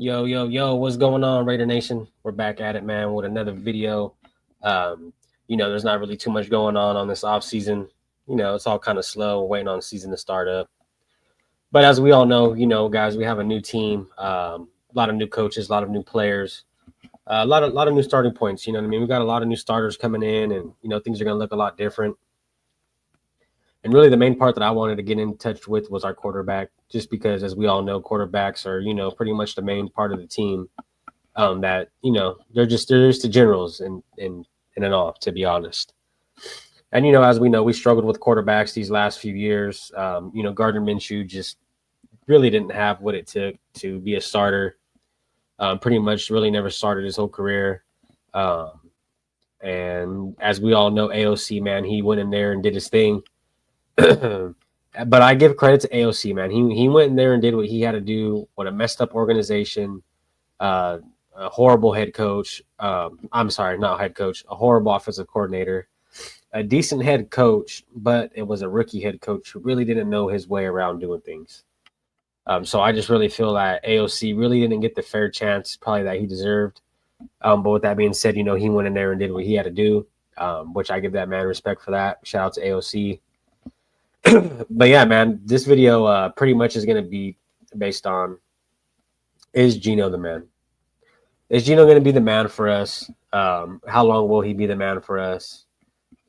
Yo, yo, yo, what's going on, Raider Nation? We're back at it, man, with another video. Um, there's not really too much going on this off season. It's all kind of slow, waiting on the season to start up. But as we all know, guys, we have a new team, a lot of new coaches, a lot of new players, a lot of new starting points. You know what I mean? We got a lot of new starters coming in, and things are going to look a lot different. And really, the main part that I wanted to get in touch with was our quarterback, just because, as we all know, quarterbacks are pretty much the main part of the team. That they're just the generals in and off, to be honest. And as we know, we struggled with quarterbacks these last few years. Gardner Minshew just really didn't have what it took to be a starter. Pretty much, really never started his whole career. Um, and as we all know, AOC, man, he went in there and did his thing. But I give credit to AOC, man. He went in there and did what he had to do. What a messed up organization. Uh, a horrible head coach. I'm sorry, not head coach. A horrible offensive coordinator. A decent head coach, but it was a rookie head coach who really didn't know his way around doing things. So I just really feel that AOC really didn't get the fair chance, probably that he deserved. But with that being said, he went in there and did what he had to do, which I give that man respect for that. Shout out to AOC. But yeah, man, this video pretty much is going to be based on, is GENO the man? Is GENO going to be the man for us? How long will he be the man for us?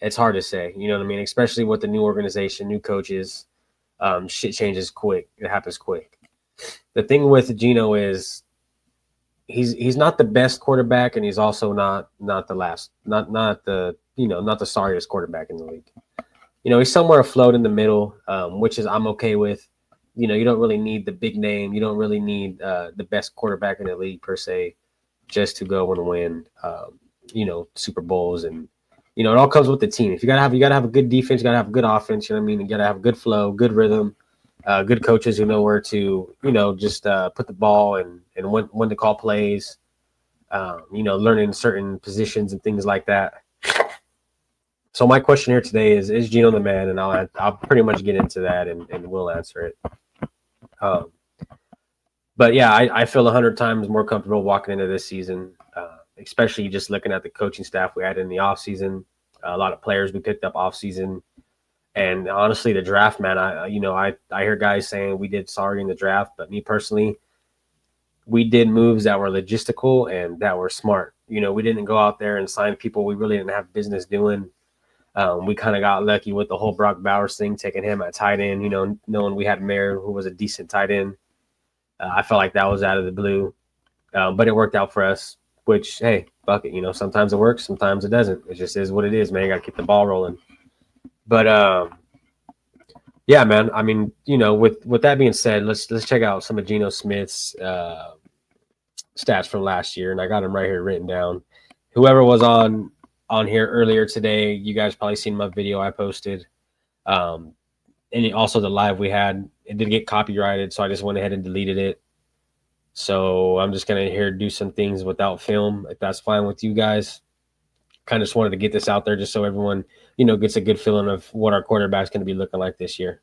It's hard to say. You know what I mean? Especially with the new organization, new coaches. Shit changes quick. It happens quick. The thing with GENO is he's not the best quarterback, and he's also not the last, not the not the sorriest quarterback in the league. He's somewhere afloat in the middle, which is I'm okay with. You don't really need the big name. You don't really need the best quarterback in the league per se, just to go and win, Super Bowls. And it all comes with the team. If you gotta have a good defense, you gotta have a good offense. You know what I mean? You gotta have good flow, good rhythm, good coaches who know where to, just put the ball and when to call plays. Learning certain positions and things like that. So my question here today is GENO the man? And I'll pretty much get into that and we'll answer it. But yeah, I feel 100 times more comfortable walking into this season, especially just looking at the coaching staff we had in the offseason, a lot of players we picked up offseason. And honestly, the draft, man, I hear guys saying we did sorry in the draft, but me personally, we did moves that were logistical and that were smart. We didn't go out there and sign people we really didn't have business doing. We kind of got lucky with the whole Brock Bowers thing, taking him at tight end, knowing we had Mayer, who was a decent tight end. I felt like that was out of the blue, but it worked out for us, which, hey, fuck it. Sometimes it works, sometimes it doesn't. It just is what it is, man. You got to keep the ball rolling. But, yeah, man, I mean, with that being said, let's check out some of Geno Smith's stats from last year, and I got them right here written down. Whoever was on here earlier today, you guys probably seen my video I posted. And also the live we had, it did get copyrighted, so I just went ahead and deleted it. So I'm just going to here do some things without film, if that's fine with you guys. Kind of just wanted to get this out there just so everyone, gets a good feeling of what our quarterback's going to be looking like this year.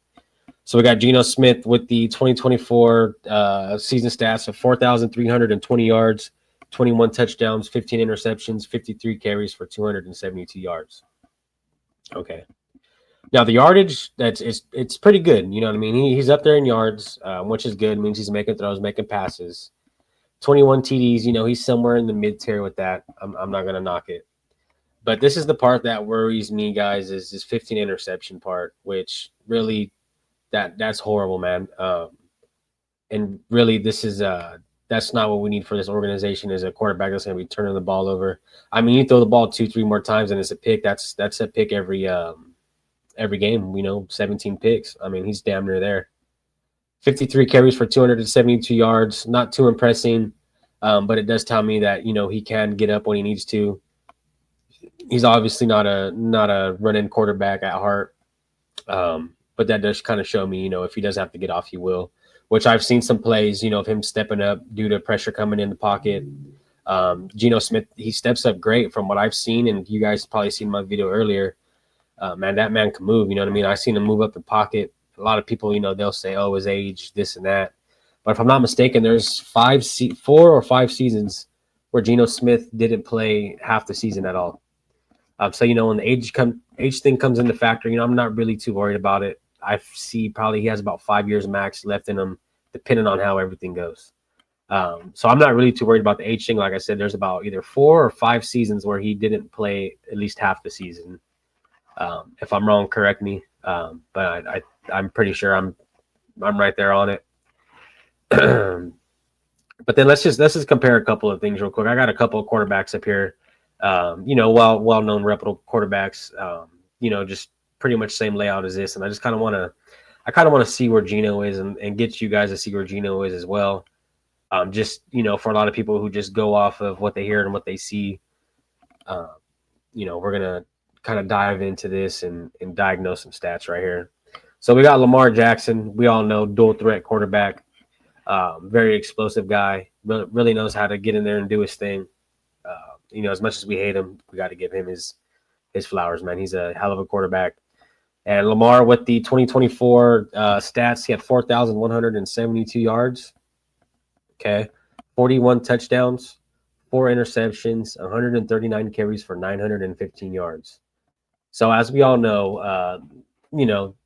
So we got Geno Smith with the 2024 season stats of 4,320 yards, 21 touchdowns, 15 interceptions, 53 carries for 272 yards. Okay. Now the yardage, it's pretty good. You know what I mean? He's up there in yards, which is good. It means he's making throws, making passes. 21 TDs. He's somewhere in the mid tier with that. I'm not gonna knock it. But this is the part that worries me, guys. Is this 15 interception part, which really that's horrible, man. And really, this is that's not what we need for this organization. Is a quarterback that's gonna be turning the ball over. I mean, you throw the ball 2-3 more times and it's a pick. That's a pick every game, 17 picks. I mean, he's damn near there. 53 carries for 272 yards. Not too impressing, but it does tell me that, he can get up when he needs to. He's obviously not a run-in quarterback at heart, but that does kind of show me, if he does have to get off, he will. Which I've seen some plays, of him stepping up due to pressure coming in the pocket. Geno Smith, he steps up great from what I've seen, and you guys probably seen my video earlier. Man, that man can move. You know what I mean? I've seen him move up the pocket. A lot of people, they'll say, oh, his age, this and that. But if I'm not mistaken, there's 4 or 5 seasons where Geno Smith didn't play half the season at all. So when the age thing comes into factor, I'm not really too worried about it. I see probably he has about 5 years max left in him, depending on how everything goes. So I'm not really too worried about the age thing. Like I said, there's about either 4 or 5 seasons where he didn't play at least half the season. If I'm wrong, correct me. But I'm pretty sure I'm right there on it. But then let's just compare a couple of things real quick. I got a couple of quarterbacks up here. Well-known, reputable quarterbacks. Just pretty much same layout as this, and I kind of want to see where Geno is and get you guys to see where Geno is as well. For a lot of people who just go off of what they hear and what they see, we're gonna kind of dive into this and diagnose some stats right here. So we got Lamar Jackson. We all know dual threat quarterback, very explosive guy. Really knows how to get in there and do his thing. As much as we hate him, we got to give him his flowers, man. He's a hell of a quarterback. And Lamar with the 2024 stats, he had 4,172 yards. Okay, 41 touchdowns, 4 interceptions, 139 carries for 915 yards. So as we all know,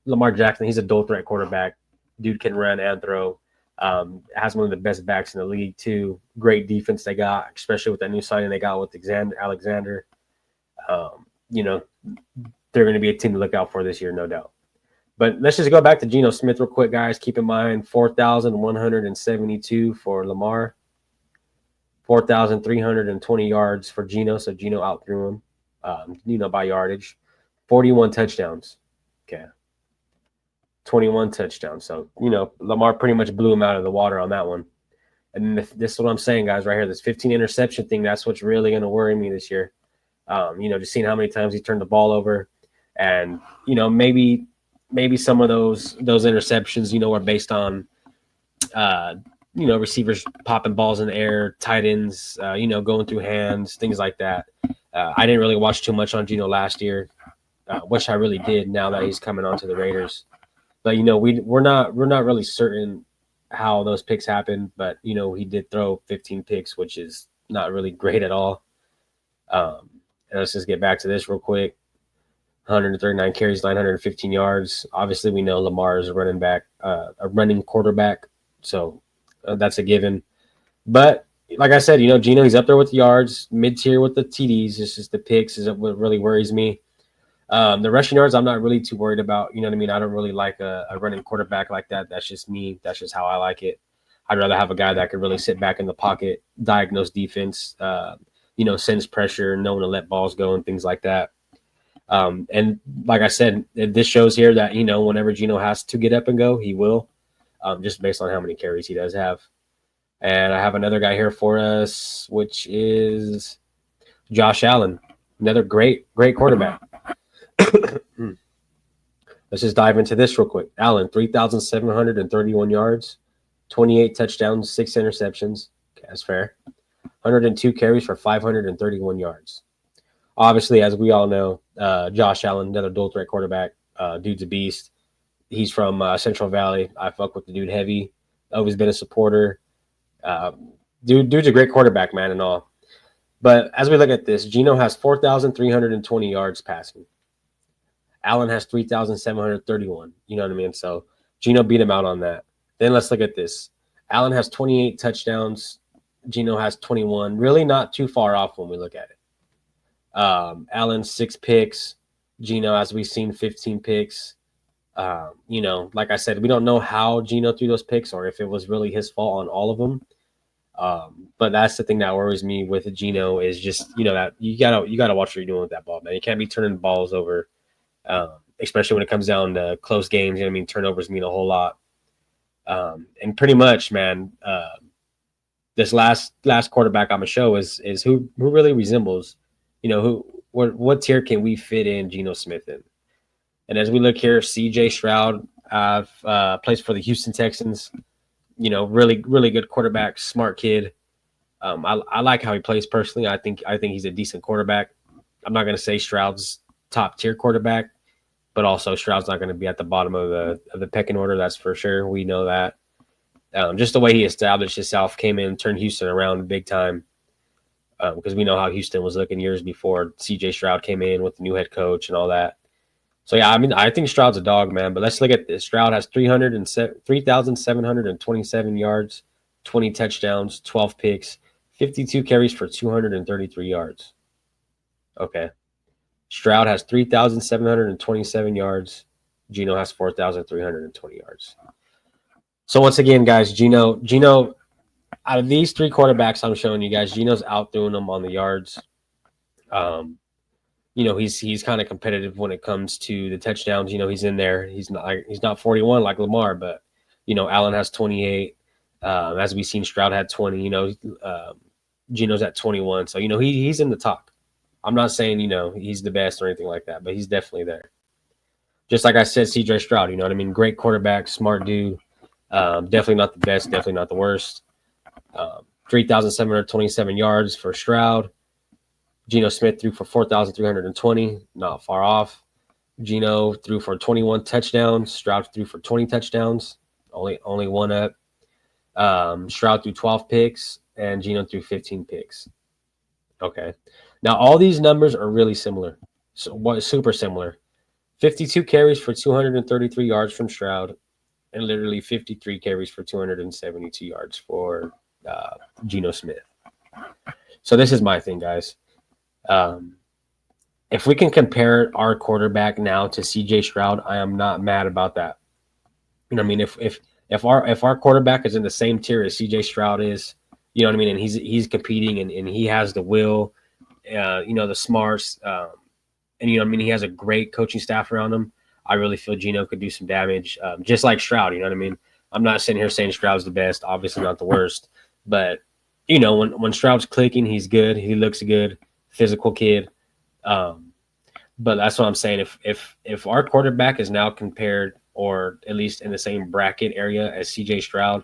Lamar Jackson, he's a dual threat quarterback. Dude can run and throw. Has one of the best backs in the league too. Great defense they got, especially with that new signing they got with Alexander. They're going to be a team to look out for this year, no doubt. But let's just go back to Geno Smith real quick, guys. Keep in mind 4,172 for Lamar, 4,320 yards for Geno. So Geno outthrew him, by yardage. 41 touchdowns. Okay. 21 touchdowns. So, Lamar pretty much blew him out of the water on that one. And this is what I'm saying, guys, right here. This 15 interception thing, that's what's really going to worry me this year. Just seeing how many times he turned the ball over. And, maybe some of those interceptions, were based on, receivers popping balls in the air, tight ends, going through hands, things like that. I didn't really watch too much on Geno last year, which I really did now that he's coming on to the Raiders. But, we're not really certain how those picks happened. But, he did throw 15 picks, which is not really great at all. And let's just get back to this real quick. 139 carries, 915 yards. Obviously, we know Lamar is a running quarterback, so that's a given. But like I said, Geno, he's up there with the yards, mid-tier with the TDs. It's just the picks is what really worries me. The rushing yards, I'm not really too worried about. You know what I mean? I don't really like a running quarterback like that. That's just me. That's just how I like it. I'd rather have a guy that could really sit back in the pocket, diagnose defense, sense pressure, know when to let balls go and things like that. And like I said, this shows here that, whenever Geno has to get up and go, he will, just based on how many carries he does have. And I have another guy here for us, which is Josh Allen, another great quarterback. Let's just dive into this real quick. Allen, 3,731 yards, 28 touchdowns, 6 interceptions. Okay, that's fair. 102 carries for 531 yards. Obviously, as we all know, Josh Allen, another dual threat quarterback, dude's a beast. He's from Central Valley. I fuck with the dude heavy. Always been a supporter. Dude's a great quarterback, man, and all. But as we look at this, Geno has 4,320 yards passing. Allen has 3,731. You know what I mean? So Geno beat him out on that. Then let's look at this. Allen has 28 touchdowns. Geno has 21. Really not too far off when we look at it. Allen 6 picks. Geno, as we've seen, 15 picks. Like I said, we don't know how Geno threw those picks or if it was really his fault on all of them. But that's the thing that worries me with Geno is just, that you gotta watch what you're doing with that ball, man. You can't be turning balls over, especially when it comes down to close games. You know what I mean? Turnovers mean a whole lot. And pretty much, man, this last quarterback on the show is who really resembles, what tier can we fit in Geno Smith in? And as we look here, C.J. Stroud plays for the Houston Texans. Really, really good quarterback, smart kid. I like how he plays personally. I think he's a decent quarterback. I'm not going to say Stroud's top tier quarterback, but also Stroud's not going to be at the bottom of the pecking order. That's for sure. We know that. Just the way he established himself, came in, turned Houston around big time. Because we know how Houston was looking years before CJ Stroud came in with the new head coach and all that. So yeah, I mean, I think Stroud's a dog, man. But let's look at this. Stroud has 3,727 yards, 20 touchdowns, 12 picks, 52 carries for 233 yards. Okay. Stroud has 3,727 yards. Geno has 4,320 yards. So once again, guys, Geno, out of these three quarterbacks I'm showing you guys, Geno's outdoing them on the yards. He's kind of competitive when it comes to the touchdowns. He's in there. He's not 41 like Lamar, but Allen has 28. As we've seen, Stroud had 20. Geno's at 21. So he's in the top. I'm not saying he's the best or anything like that, but he's definitely there. Just like I said, CJ Stroud. You know what I mean? Great quarterback, smart dude. Definitely not the best. Definitely not the worst. 3,727 yards for Stroud. Geno Smith threw for 4,320, not far off. Geno threw for 21 touchdowns. Stroud threw for 20 touchdowns, only one up. Stroud threw 12 picks, and Geno threw 15 picks. Okay. Now, all these numbers are really similar. Super similar. 52 carries for 233 yards from Stroud, and literally 53 carries for 272 yards for Geno Smith. So this is my thing, guys. If we can compare our quarterback now to CJ Stroud, I am not mad about that. You know what I mean? If our quarterback is in the same tier as CJ Stroud is, you know what I mean, and he's competing and he has the will, the smarts, and you know what I mean, he has a great coaching staff around him. I really feel Geno could do some damage, just like Stroud. You know what I mean? I'm not sitting here saying Stroud's the best, obviously not the worst, but when Stroud's clicking, he's good. He looks good. Physical kid. But that's what I'm saying. If our quarterback is now compared or at least in the same bracket area as CJ Stroud,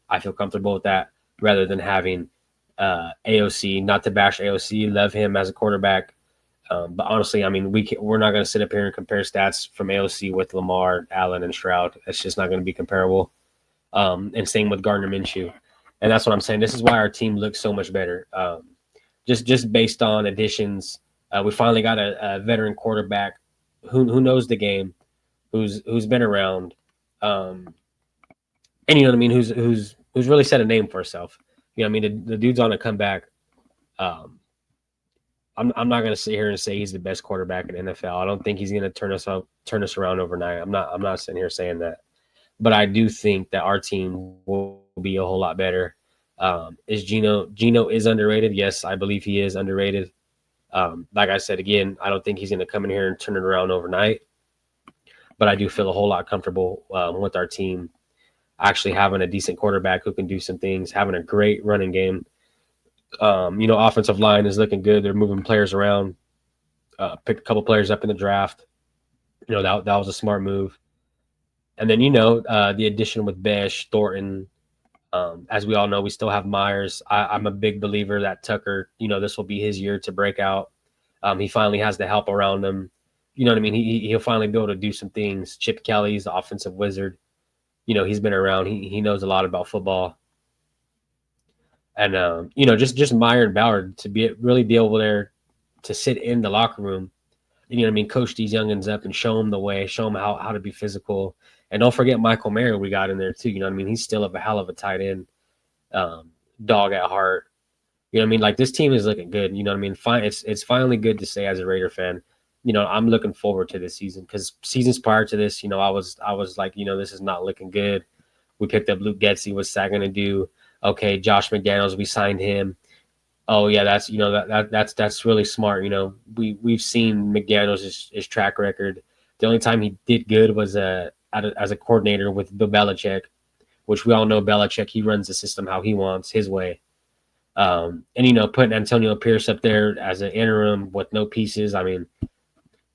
I feel comfortable with that rather than having AOC. Not to bash AOC, love him as a quarterback. But honestly, I mean, we're not going to sit up here and compare stats from AOC with Lamar, Allen, and Stroud. It's just not going to be comparable. And same with Gardner Minshew. And that's what I'm saying. This is why our team looks so much better. Just based on additions, we finally got a veteran quarterback who knows the game, who's been around, and you know what I mean, who's really set a name for himself. You know what I mean, the dude's on a comeback. I'm not gonna sit here and say he's the best quarterback in NFL. I don't think he's gonna turn us around overnight. I'm not sitting here saying that, but I do think that our team will be a whole lot better. Is Geno is underrated? Yes, I believe he is underrated. Like I said, again, I don't think he's going to come in here and turn it around overnight, but I do feel a whole lot comfortable with our team actually having a decent quarterback who can do some things, having a great running game. Offensive line is looking good. They're moving players around, picked a couple players up in the draft. That was a smart move. And then, the addition with Besh, Thornton, as we all know, we still have Myers. I'm a big believer that Tucker, this will be his year to break out. He finally has the help around him. You know what I mean? He'll finally be able to do some things. Chip Kelly's the offensive wizard. He's been around. He knows a lot about football. And, just Meyer and Ballard to really be able there to sit in the locker room, you know what I mean, coach these youngins up and show them the way, show them how to be physical. And don't forget Michael Mayer we got in there too. You know what I mean? He's still a hell of a tight end, dog at heart. You know what I mean? Like, this team is looking good. You know what I mean? It's finally good to say as a Raider fan. I'm looking forward to this season because seasons prior to this, I was like, this is not looking good. We picked up Luke Getsy. What's that going to do? Okay, Josh McDaniels, we signed him. Oh yeah, that's that's really smart. We've seen McDaniels' his track record. The only time he did good was as a coordinator with Bill Belichick, which we all know Belichick. He runs the system how he wants, his way. And putting Antonio Pierce up there as an interim with no pieces. I mean,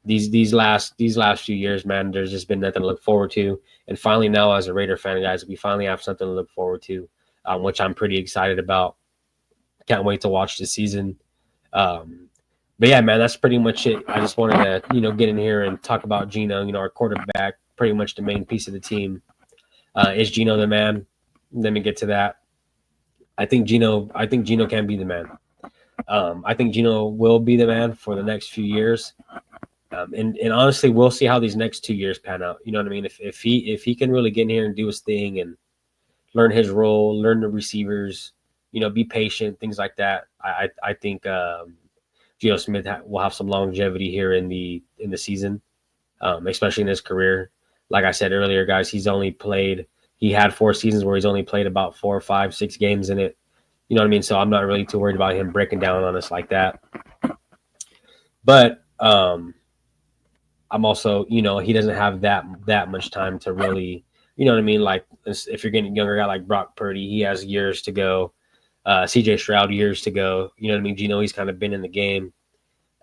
these last few years, man, there's just been nothing to look forward to. And finally, now as a Raider fan, guys, we finally have something to look forward to, which I'm pretty excited about. Can't wait to watch this season. But yeah, man, that's pretty much it. I just wanted to, get in here and talk about Geno, our quarterback, pretty much the main piece of the team. Is Geno the man? Let me get to that. I think Geno can be the man. I think Geno will be the man for the next few years. And honestly, we'll see how these next 2 years pan out. You know what I mean? If he can really get in here and do his thing and learn his role, learn the receivers, be patient, things like that. I think Geno Smith will have some longevity here in the season, especially in his career. Like I said earlier, guys, he had 4 seasons where he's only played about 4, 5, 6 games in it. You know what I mean? So I'm not really too worried about him breaking down on us like that. But I'm also, he doesn't have that much time to really, you know what I mean? Like if you're getting a younger guy like Brock Purdy, he has years to go. CJ Stroud, years to go. You know what I mean? Geno, he's kind of been in the game.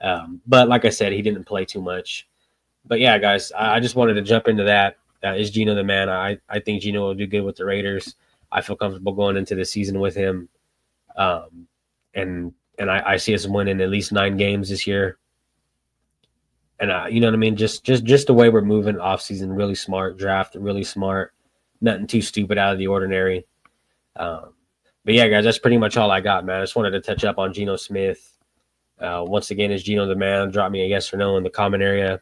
But like I said, he didn't play too much. But yeah, guys, I just wanted to jump into that. Is Geno the man? I think Geno will do good with the Raiders. I feel comfortable going into the season with him. Um, and I see us winning at least 9 games this year. And you know what I mean? Just the way we're moving off season, really smart draft, really smart, nothing too stupid out of the ordinary. Um, but yeah, guys, that's pretty much all I got, man. I just wanted to touch up on Geno Smith. Once again, is Geno the man? Drop me a yes or no in the comment area.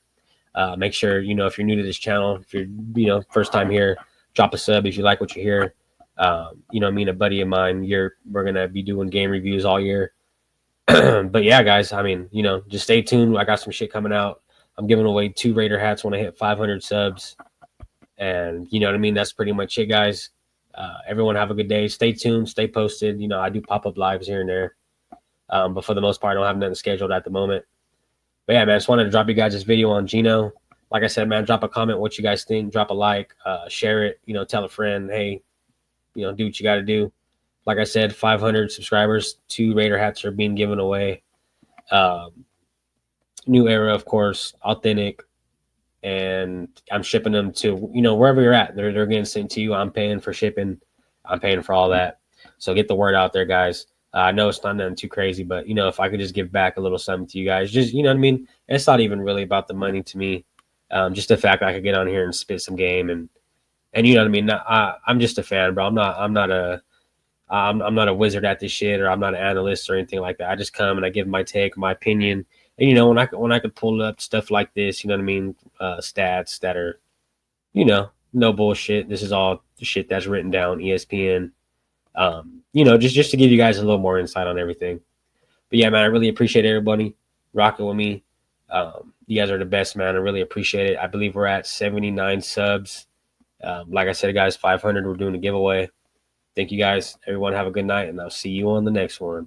Make sure, if you're new to this channel, if you're, first time here, drop a sub if you like what you hear. Me and a buddy of mine, we're going to be doing game reviews all year. But yeah, guys, I mean, just stay tuned. I got some shit coming out. I'm giving away 2 Raider hats when I hit 500 subs. And you know what I mean? That's pretty much it, guys. Everyone have a good day. Stay tuned. Stay posted. I do pop-up lives here and there. But for the most part, I don't have nothing scheduled at the moment. But yeah, man, I just wanted to drop you guys this video on Geno. Like I said, man, drop a comment what you guys think. Drop a like. Share it. Tell a friend, hey, do what you got to do. Like I said, 500 subscribers, 2 Raider hats are being given away. New era, of course, authentic. And I'm shipping them to, wherever you're at. They're getting sent to you. I'm paying for shipping. I'm paying for all that. So get the word out there, guys. I know it's not nothing too crazy, but, if I could just give back a little something to you guys, just, you know what I mean? It's not even really about the money to me. Just the fact that I could get on here and spit some game and you know what I mean? I'm just a fan, bro. I'm not a wizard at this shit, or I'm not an analyst or anything like that. I just come and I give my take, my opinion. And when I could pull up stuff like this, you know what I mean, stats that are, no bullshit. This is all the shit that's written down, ESPN. Just to give you guys a little more insight on everything. But yeah, man, I really appreciate everybody rocking with me. You guys are the best, man. I really appreciate it. I believe we're at 79 subs. Like I said, guys, 500. We're doing a giveaway. Thank you guys. Everyone have a good night, and I'll see you on the next one.